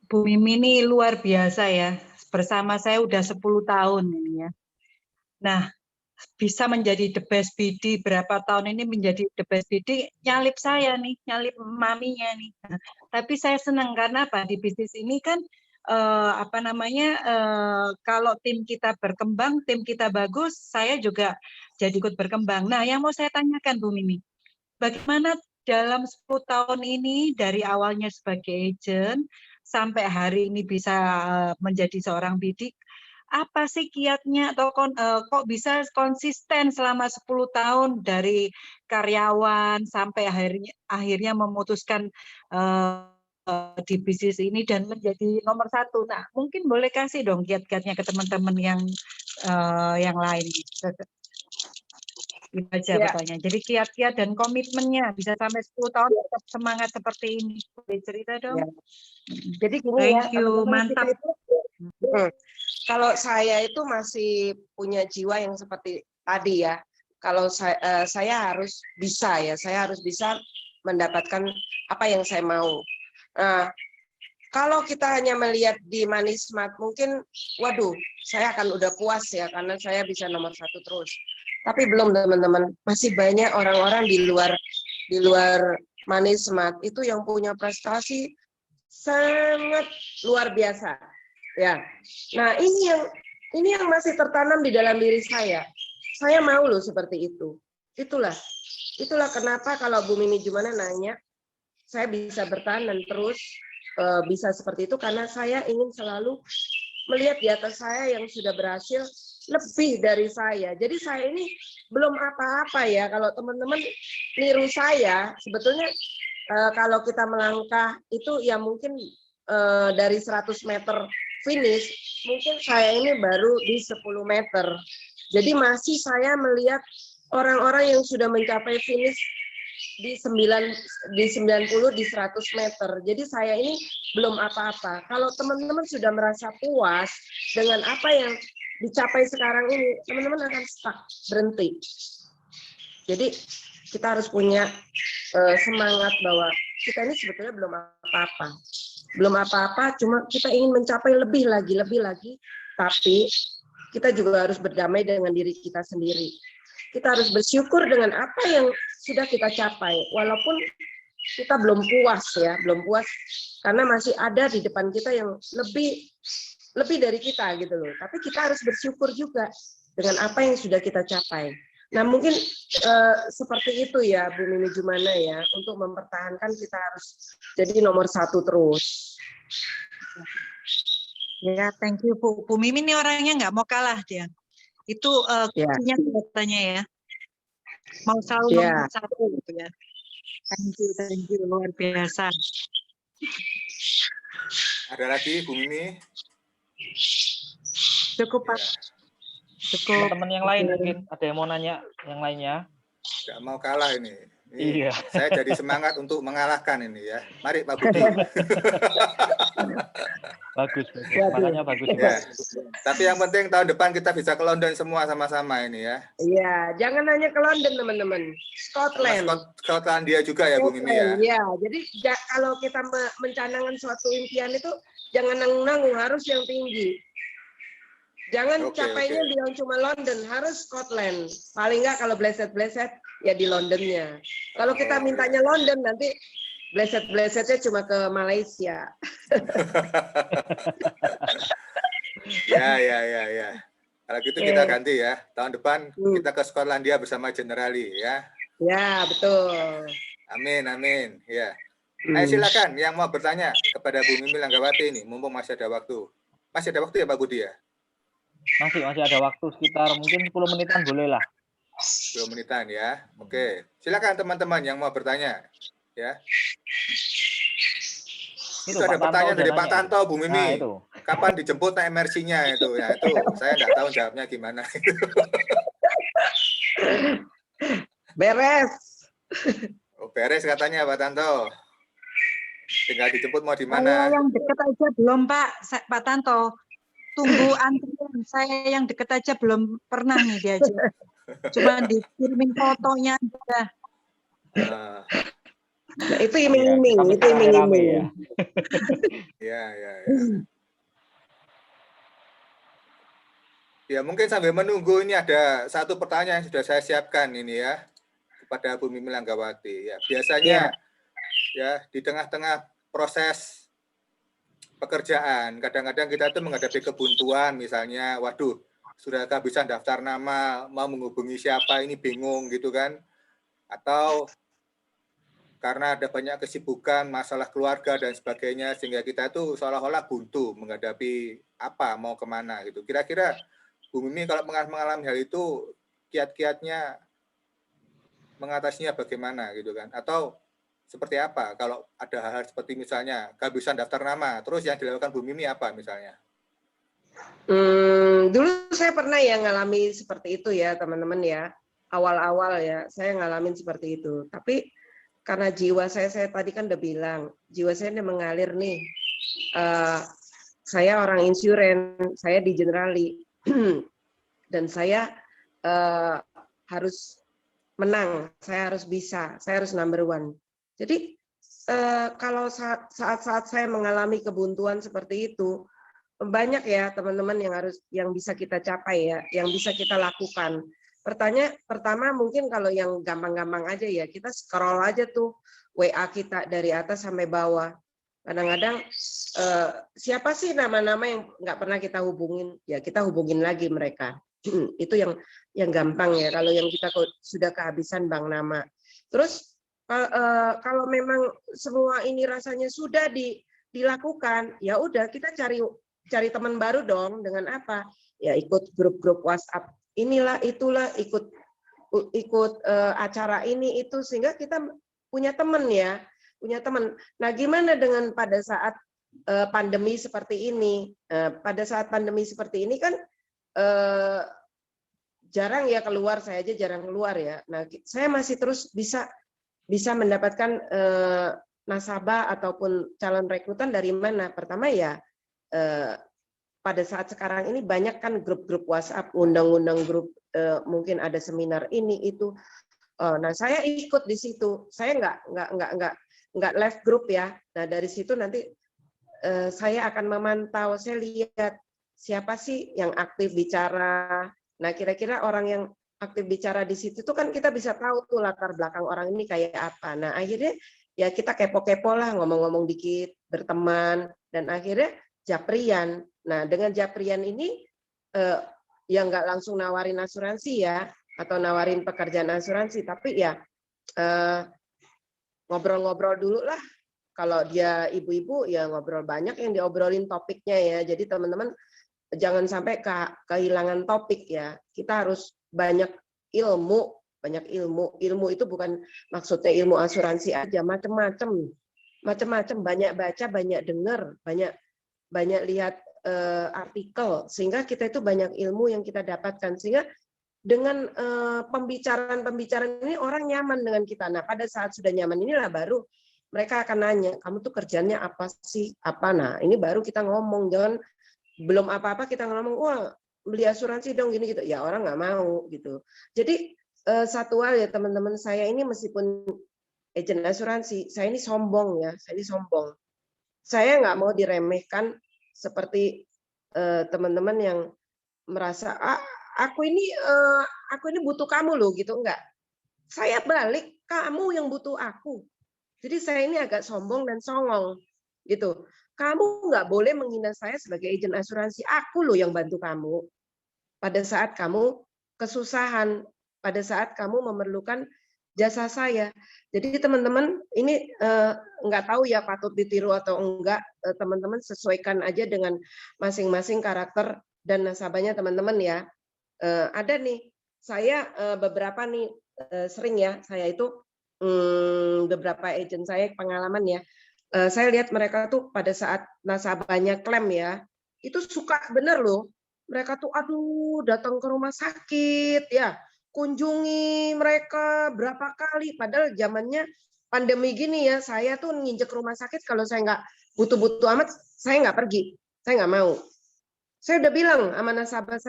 Bu Mimi ini luar biasa ya. Bersama saya udah 10 tahun ini ya. Nah, bisa menjadi the best BD berapa tahun ini menjadi the best BD, nyalip saya nih, nyalip maminya nih. Nah, tapi saya senang karena apa? Di bisnis ini kan kalau tim kita berkembang, tim kita bagus, saya juga jadi ikut berkembang. Nah, yang mau saya tanyakan Bu Mimi, bagaimana dalam 10 tahun ini dari awalnya sebagai agent sampai hari ini bisa menjadi seorang bidik, apa sih kiatnya atau kok bisa konsisten selama 10 tahun dari karyawan sampai akhirnya memutuskan di bisnis ini dan menjadi nomor 1. Nah, mungkin boleh kasih dong kiat-kiatnya ke teman-teman yang lain. Itu aja pertanyaan. Jadi kiat-kiat dan komitmennya bisa sampai 10 tahun tetap semangat seperti ini. Boleh cerita dong? Jadi gini Thank you, mantap. Kalau saya itu masih punya jiwa yang seperti tadi ya. Kalau saya harus bisa ya, saya harus bisa mendapatkan apa yang saya mau. Nah, kalau kita hanya melihat di Manismat, mungkin, waduh, saya akan udah puas ya, karena saya bisa nomor 1 terus. Tapi belum teman-teman, masih banyak orang-orang di luar Money Smart itu yang punya prestasi sangat luar biasa. Ya. Nah, ini yang masih tertanam di dalam diri saya. Saya mau loh seperti itu. Itulah kenapa kalau Bu Mimi Jumana nanya, saya bisa bertahan dan terus bisa seperti itu karena saya ingin selalu melihat di atas saya yang sudah berhasil lebih dari saya. Jadi saya ini belum apa-apa ya. Kalau teman-teman niru saya, sebetulnya kalau kita melangkah itu ya mungkin dari 100 meter finish, mungkin saya ini baru di 10 meter. Jadi masih saya melihat orang-orang yang sudah mencapai finish di 90, di 100 meter. Jadi saya ini belum apa-apa. Kalau teman-teman sudah merasa puas dengan apa yang dicapai sekarang ini, teman-teman akan stuck, berhenti. Jadi kita harus punya semangat bahwa kita ini sebetulnya belum apa-apa. Belum apa-apa, cuma kita ingin mencapai lebih lagi, tapi kita juga harus berdamai dengan diri kita sendiri. Kita harus bersyukur dengan apa yang sudah kita capai, walaupun kita belum puas ya, belum puas karena masih ada di depan kita yang lebih dari kita gitu loh. Tapi kita harus bersyukur juga dengan apa yang sudah kita capai. Nah mungkin seperti itu ya Bu Mimi Jumana ya, untuk mempertahankan kita harus jadi nomor 1 terus. Ya, thank you Bu. Bu Mimi ini orangnya nggak mau kalah dia. Itu kuncinya katanya ya. Mau selalu nomor 1 gitu ya. Thank you, luar biasa. Ada lagi Bu Mimi? Cukup Pak. Cukup. Teman-teman yang lain mungkin ada yang mau nanya yang lainnya. Nggak mau kalah ini. Iya. Saya jadi semangat untuk mengalahkan ini ya. Mari Pak Budi. Bagus. Makanya bagus. Ya. Tapi yang penting tahun depan kita bisa ke London semua sama-sama ini ya. Iya, jangan hanya ke London teman-teman. Scotland. Skotlandia juga ya Bu Mimi ya. Iya, jadi kalau kita mencanangkan suatu impian itu jangan nanggung-nanggung, harus yang tinggi. Jangan capainya di yang cuma London, harus Scotland. Paling nggak kalau bleset-bleset ya di Londonnya. Kalau kita mintanya London nanti bleset-blesetnya cuma ke Malaysia. Ya. Kalau gitu kita ganti ya. Tahun depan kita ke Skotlandia bersama Generali ya. Ya, betul. Amin. Ya. Ayo silakan yang mau bertanya kepada Bu Mimi Langgawati ini, mumpung masih ada waktu. Masih ada waktu ya Pak Budi ya? Masih ada waktu sekitar mungkin 10 menitan boleh lah. 10 menitan ya. Oke. Silakan teman-teman yang mau bertanya ya. Itu ada pertanyaan dari Pak Tanto, Bu Mimi. Nah, kapan dijemput MRC-nya itu? Ya itu saya nggak tahu jawabnya gimana. Beres. Oh, beres katanya Pak Tanto. Tinggal dijemput mau di mana? Saya yang deket aja belum Pak Tanto. Tunggu antrian. Saya yang deket aja belum pernah nih diajak. Cuma dikirimin fotonya aja. Nah, itu iming-iming, itu iming-iming. Ya. Ya mungkin sambil menunggu ini ada satu pertanyaan yang sudah saya siapkan ini ya kepada Bu Mimi Langgawati. Ya biasanya ya di tengah-tengah proses pekerjaan kadang-kadang kita itu menghadapi kebuntuan misalnya, waduh sudah kehabisan daftar nama, mau menghubungi siapa ini bingung gitu kan, atau karena ada banyak kesibukan, masalah keluarga dan sebagainya, sehingga kita itu seolah-olah buntu menghadapi apa, mau kemana gitu. Kira-kira Bu Mimi kalau mengalami hal itu, kiat-kiatnya mengatasinya bagaimana gitu kan? Atau seperti apa kalau ada hal-hal seperti misalnya kehabisan daftar nama, terus yang dilakukan Bu Mimi apa misalnya? Dulu saya pernah ya ngalami seperti itu ya teman-teman ya. Awal-awal ya saya ngalamin seperti itu. Tapi karena jiwa saya tadi kan udah bilang, jiwa saya udah mengalir nih. Saya orang insurance, saya di Generali. Dan saya harus menang, saya harus bisa, saya harus number 1. Jadi kalau saat-saat saya mengalami kebuntuan seperti itu, banyak ya teman-teman yang bisa kita capai ya, yang bisa kita lakukan. Pertama mungkin kalau yang gampang-gampang aja ya, kita scroll aja tuh WA kita dari atas sampai bawah. Kadang-kadang siapa sih nama-nama yang nggak pernah kita hubungin, ya kita hubungin lagi mereka. Itu yang gampang ya, kalau yang kita sudah kehabisan bank nama. Terus kalau memang semua ini rasanya sudah dilakukan, ya udah kita cari teman baru dong. Dengan apa? Ya ikut grup-grup WhatsApp inilah itulah, ikut acara ini itu, sehingga kita punya teman ya, punya teman. Nah, gimana dengan pada saat pandemi seperti ini? Pada saat pandemi seperti ini kan jarang ya keluar, saya aja jarang keluar ya. Nah, saya masih terus bisa mendapatkan nasabah ataupun calon rekrutan dari mana? Pertama ya pada saat sekarang ini banyak kan grup-grup WhatsApp, undang-undang grup, mungkin ada seminar ini itu. Nah, saya ikut di situ. Saya nggak live grup ya. Nah, dari situ nanti saya akan memantau. Saya lihat siapa sih yang aktif bicara. Nah, kira-kira orang yang aktif bicara di situ tuh kan kita bisa tahu tuh latar belakang orang ini kayak apa. Nah, akhirnya ya kita kepo-kepo lah, ngomong-ngomong dikit, berteman, dan akhirnya japrian. Nah, dengan japrian ini ya nggak langsung nawarin asuransi ya, atau nawarin pekerjaan asuransi, tapi ya ngobrol-ngobrol dulu lah. Kalau dia ibu-ibu ya ngobrol, banyak yang diobrolin topiknya ya. Jadi teman-teman jangan sampai kehilangan topik ya. Kita harus banyak ilmu. Ilmu itu bukan maksudnya ilmu asuransi aja, macam-macam, banyak baca, banyak dengar, banyak lihat artikel, sehingga kita itu banyak ilmu yang kita dapatkan, sehingga dengan pembicaraan ini orang nyaman dengan kita. Nah, pada saat sudah nyaman inilah baru mereka akan nanya, kamu tuh kerjanya apa sih? Apa? Nah, ini baru kita ngomong. Jangan belum apa-apa kita ngomong, wah beli asuransi dong gini gitu. Ya orang nggak mau gitu. Jadi satu hal ya teman-teman, saya ini meskipun agen asuransi, saya ini sombong ya. Saya ini sombong. Saya nggak mau diremehkan seperti teman-teman yang merasa aku ini butuh kamu loh gitu, enggak. Saya balik, kamu yang butuh aku. Jadi saya ini agak sombong dan songong gitu. Kamu nggak boleh menghina saya sebagai agen asuransi. Aku loh yang bantu kamu pada saat kamu kesusahan, pada saat kamu memerlukan jasa saya. Jadi teman-teman ini nggak tahu ya patut ditiru atau enggak, teman-teman sesuaikan aja dengan masing-masing karakter dan nasabahnya teman-teman ya. Ada nih, saya beberapa nih sering ya, saya itu beberapa agent saya pengalaman ya, saya lihat mereka tuh pada saat nasabahnya klaim ya, itu suka bener loh, mereka tuh aduh datang ke rumah sakit ya, kunjungi mereka berapa kali, padahal zamannya pandemi gini ya, saya tuh nginjek rumah sakit kalau saya nggak butuh-butuh amat, saya nggak pergi, saya nggak mau. Saya udah bilang sama nasabah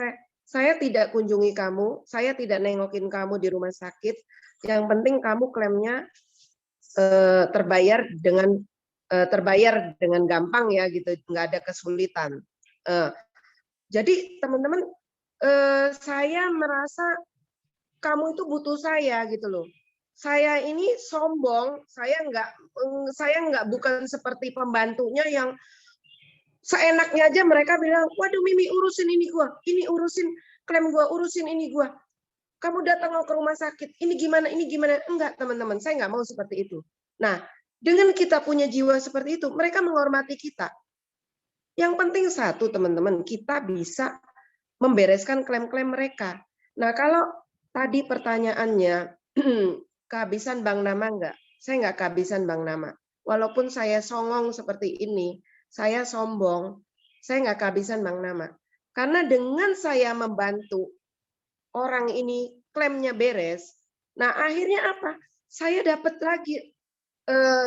saya tidak kunjungi kamu, saya tidak nengokin kamu di rumah sakit. Yang penting kamu klaimnya terbayar dengan gampang ya gitu, nggak ada kesulitan. Jadi teman-teman, saya merasa kamu itu butuh saya gitu loh. Saya ini sombong, saya nggak bukan seperti pembantunya yang seenaknya aja mereka bilang, waduh Mimi urusin ini gua, ini urusin klaim gua, urusin ini gua. Kamu datang ke rumah sakit, ini gimana, enggak teman-teman, saya nggak mau seperti itu. Nah, dengan kita punya jiwa seperti itu, mereka menghormati kita. Yang penting satu teman-teman, kita bisa membereskan klaim-klaim mereka. Nah, kalau tadi pertanyaannya, kehabisan bank nama enggak? Saya nggak kehabisan bank nama. Walaupun saya songong seperti ini, saya sombong, saya nggak kehabisan bank nama. Karena dengan saya membantu orang ini klaimnya beres, nah akhirnya apa? Saya dapat lagi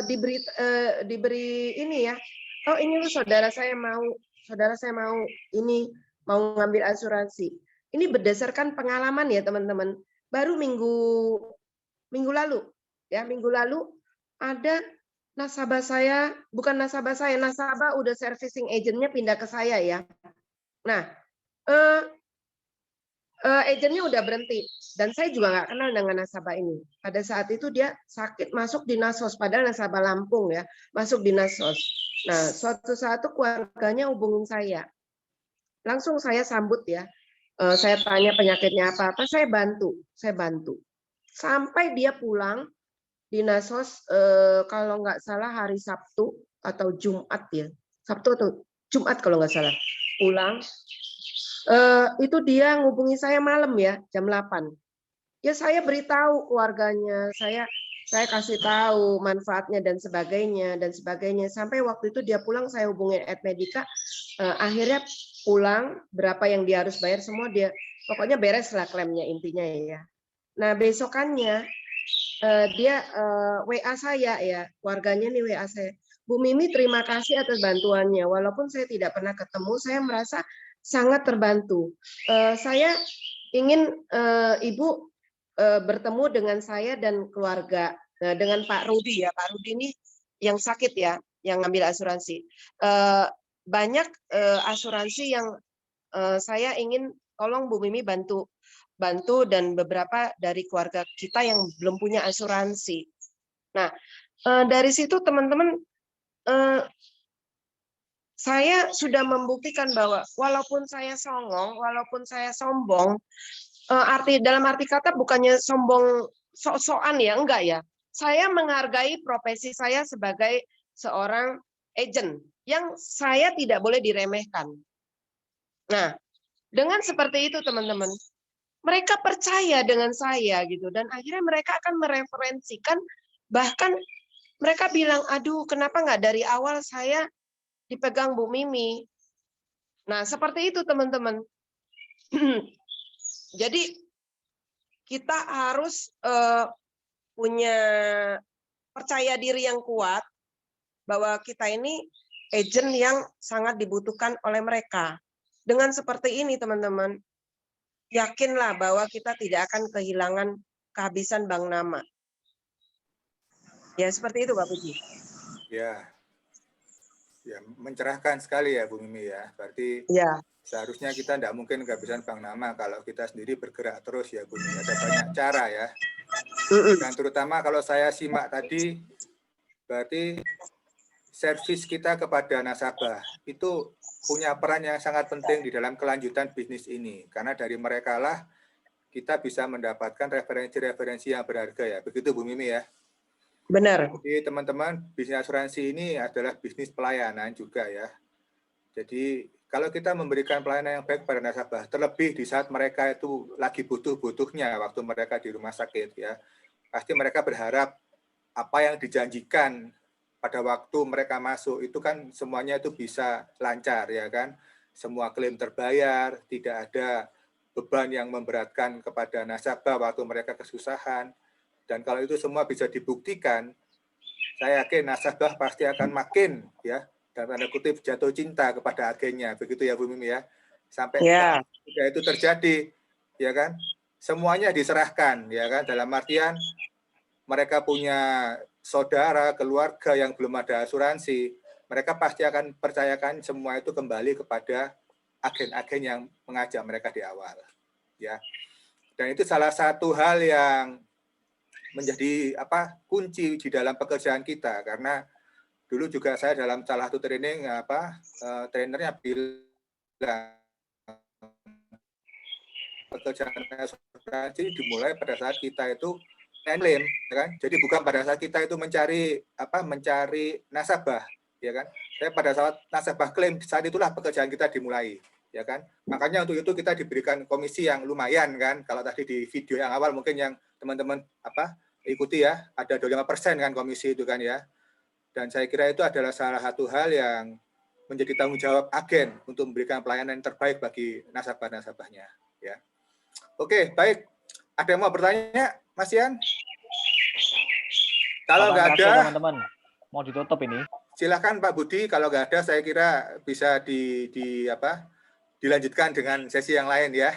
diberi ini ya. Oh ini loh saudara saya mau ini mau ngambil asuransi. Ini berdasarkan pengalaman ya teman-teman. Baru minggu lalu ada nasabah saya, bukan nasabah saya, nasabah udah servicing agentnya pindah ke saya ya. Nah, Agennya udah berhenti dan saya juga nggak kenal dengan nasabah ini. Pada saat itu dia sakit masuk di Nasos, padahal nasabah Lampung ya, masuk di Nasos. Nah, suatu saat itu keluarganya hubungin saya, langsung saya sambut ya. Saya tanya penyakitnya apa, saya bantu. Sampai dia pulang di Nasos, kalau nggak salah hari Sabtu atau Jumat ya, Sabtu atau Jumat kalau nggak salah, pulang. Itu dia ngubungi saya malam ya, jam 8. Ya saya beritahu keluarganya, saya kasih tahu manfaatnya dan sebagainya. Sampai waktu itu dia pulang, saya hubungi Edmedica, akhirnya pulang, berapa yang dia harus bayar semua dia, pokoknya beres lah klaimnya intinya ya. Nah besokannya dia WA saya ya, keluarganya nih WA saya. Bu Mimi terima kasih atas bantuannya, walaupun saya tidak pernah ketemu, saya merasa sangat terbantu. Saya ingin Ibu bertemu dengan saya dan keluarga, dengan Pak Rudi ya. Pak Rudi ini yang sakit ya, yang ngambil asuransi. Banyak asuransi yang saya ingin tolong Bu Mimi bantu dan beberapa dari keluarga kita yang belum punya asuransi. Nah, dari situ teman-teman, saya sudah membuktikan bahwa walaupun saya songong, walaupun saya sombong, dalam arti kata bukannya sombong sok-sokan ya, enggak ya. Saya menghargai profesi saya sebagai seorang agent yang saya tidak boleh diremehkan. Nah, dengan seperti itu teman-teman, mereka percaya dengan saya gitu, dan akhirnya mereka akan mereferensikan, bahkan mereka bilang, aduh kenapa nggak dari awal saya dipegang Bu Mimi. Nah, seperti itu teman-teman. Jadi kita harus punya percaya diri yang kuat bahwa kita ini agent yang sangat dibutuhkan oleh mereka. Dengan seperti ini teman-teman, yakinlah bahwa kita tidak akan kehilangan kehabisan bank nama. Ya seperti itu Pak Puji. Ya, mencerahkan sekali ya Bu Mimi ya. Berarti ya, seharusnya kita tidak mungkin kehabisan bank nama kalau kita sendiri bergerak terus ya Bu Mimi. Ada banyak cara ya. Dan terutama kalau saya simak tadi, berarti servis kita kepada nasabah itu punya peran yang sangat penting di dalam kelanjutan bisnis ini. Karena dari mereka lah kita bisa mendapatkan referensi-referensi yang berharga ya. Begitu Bu Mimi ya. Benar. Jadi teman-teman, bisnis asuransi ini adalah bisnis pelayanan juga ya. Jadi kalau kita memberikan pelayanan yang baik pada nasabah, terlebih di saat mereka itu lagi butuh-butuhnya waktu mereka di rumah sakit ya, pasti mereka berharap apa yang dijanjikan pada waktu mereka masuk itu kan semuanya itu bisa lancar ya kan, semua klaim terbayar, tidak ada beban yang memberatkan kepada nasabah waktu mereka kesusahan. Dan kalau itu semua bisa dibuktikan, saya yakin nasabah pasti akan makin ya, dalam tanda kutip jatuh cinta kepada agennya, begitu ya Bu Mimi ya. Sampai itu terjadi, ya kan? Semuanya diserahkan, ya kan? Dalam artian mereka punya saudara, keluarga yang belum ada asuransi, mereka pasti akan percayakan semua itu kembali kepada agen-agen yang mengajak mereka di awal, ya. Dan itu salah satu hal yang menjadi kunci di dalam pekerjaan kita, karena dulu juga saya dalam salah satu training trainernya bilang pekerjaan asuransi dimulai pada saat kita itu klaim, ya kan? Jadi bukan pada saat kita itu mencari nasabah, ya kan? Saya pada saat nasabah klaim, saat itulah pekerjaan kita dimulai, ya kan? Makanya untuk itu kita diberikan komisi yang lumayan kan. Kalau tadi di video yang awal mungkin yang teman-teman ikuti ya, ada 25% kan komisi itu kan ya. Dan saya kira itu adalah salah satu hal yang menjadi tanggung jawab agen untuk memberikan pelayanan yang terbaik bagi nasabah-nasabahnya. Ya. Oke, baik. Ada yang mau bertanya, Mas Ian? Kalau nggak ada, teman-teman, mau ditutup ini. Silakan Pak Budi. Kalau nggak ada, saya kira bisa dilanjutkan dengan sesi yang lain ya,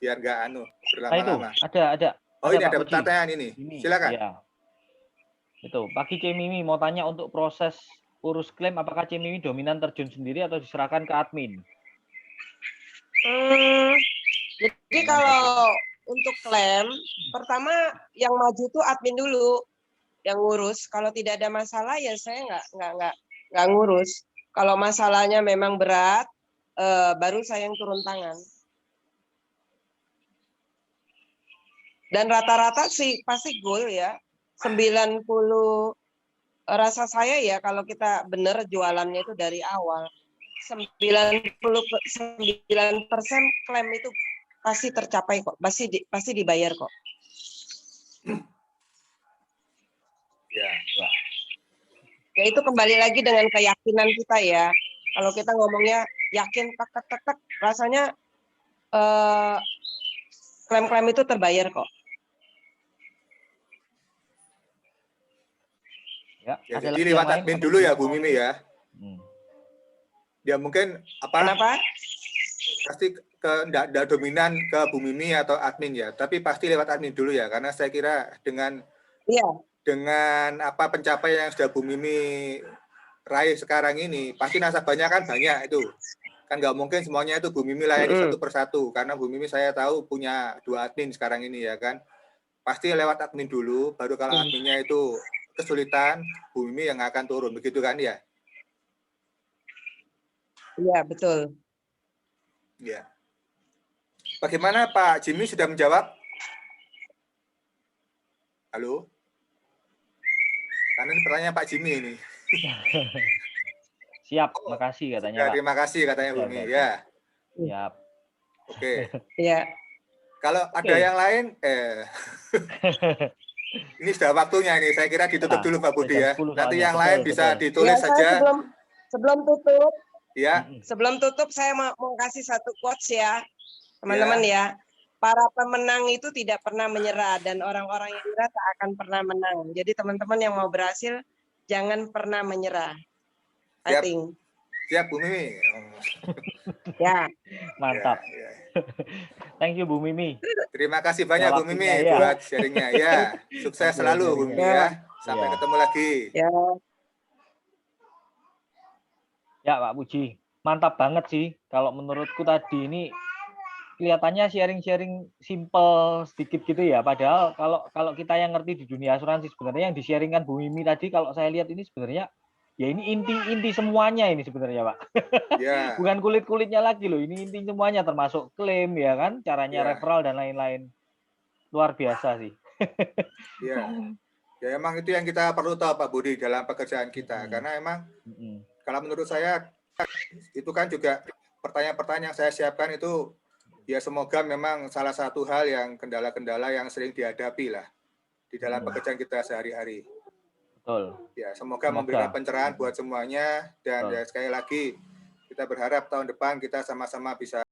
biar nggak berlama-lama. Ada. Oh, ini ada pertanyaan ini. Silakan. Ya. Itu, Pagi C Mimi mau tanya untuk proses urus klaim, apakah C Mimi dominan terjun sendiri atau diserahkan ke admin? Jadi kalau untuk klaim, pertama yang maju tuh admin dulu yang ngurus. Kalau tidak ada masalah ya saya nggak ngurus. Kalau masalahnya memang berat, baru saya yang turun tangan. Dan rata-rata sih pasti goal ya. 90 rasa saya ya kalau kita benar jualannya itu dari awal. 99% klaim itu pasti tercapai kok, pasti dibayar kok. Ya. Ya itu kembali lagi dengan keyakinan kita ya. Kalau kita ngomongnya yakin tek, rasanya klaim-klaim itu terbayar kok. Ya, Ya, ada jadi lagi lewat yang lain, admin Pak dulu Budi? ya Bu Mimi ya. Ya mungkin Kenapa? pasti nggak dominan ke Bu Mimi atau admin ya, tapi pasti lewat admin dulu ya, karena saya kira dengan pencapaian yang sudah Bu Mimi raih sekarang ini, pasti nasabahnya kan banyak itu. Kan nggak mungkin semuanya itu Bu Mimi layani satu persatu, karena Bu Mimi saya tahu punya 2 admin sekarang ini ya kan. Pasti lewat admin dulu, baru kalau adminnya itu kesulitan, Bu Mimi yang akan turun, begitu kan ya? Iya, betul. Ya. Bagaimana Pak Jimmy sudah menjawab? Halo? Karena ini pertanyaan Pak Jimmy ini. Siap, makasih katanya Pak. Terima kasih katanya Bu Mimi. Ya. Siap. Oke. Iya. Kalau ada yang lain, ini sudah waktunya ini. Saya kira ditutup dulu Pak Budi ya. Nanti yang lain bisa ditulis saja. Sebelum tutup. Ya. Sebelum tutup saya mau kasih satu quotes ya, teman-teman ya. Para pemenang itu tidak pernah menyerah dan orang-orang yang menyerah tak akan pernah menang. Jadi teman-teman yang mau berhasil jangan pernah menyerah. Siap. Fighting. Siap Bu Mimi. Ya. Mantap. Thank you Bu Mimi. Terima kasih banyak Bu Mimi ya. buat sharingnya ya. Sukses selalu Bu Mimi ya. Sampai ketemu lagi. Ya. Ya Pak Puji, mantap banget sih. Kalau menurutku tadi ini kelihatannya sharing-sharing simple sedikit gitu ya. Padahal kalau kita yang ngerti di dunia asuransi sebenarnya yang di-sharingkan Bu Mimi tadi, kalau saya lihat ini sebenarnya ya ini inti semuanya ini sebenarnya Pak. Yeah. Bukan kulit-kulitnya lagi loh. Ini inti semuanya termasuk klaim ya kan, caranya referral dan lain-lain. Luar biasa sih. Iya. Ya emang itu yang kita perlu tahu Pak Budi dalam pekerjaan kita. Karena emang kalau menurut saya itu kan juga pertanyaan-pertanyaan yang saya siapkan itu ya semoga memang salah satu hal yang kendala-kendala yang sering dihadapi lah di dalam pekerjaan kita sehari-hari. Betul. Ya semoga memberikan pencerahan buat semuanya dan ya, sekali lagi kita berharap tahun depan kita sama-sama bisa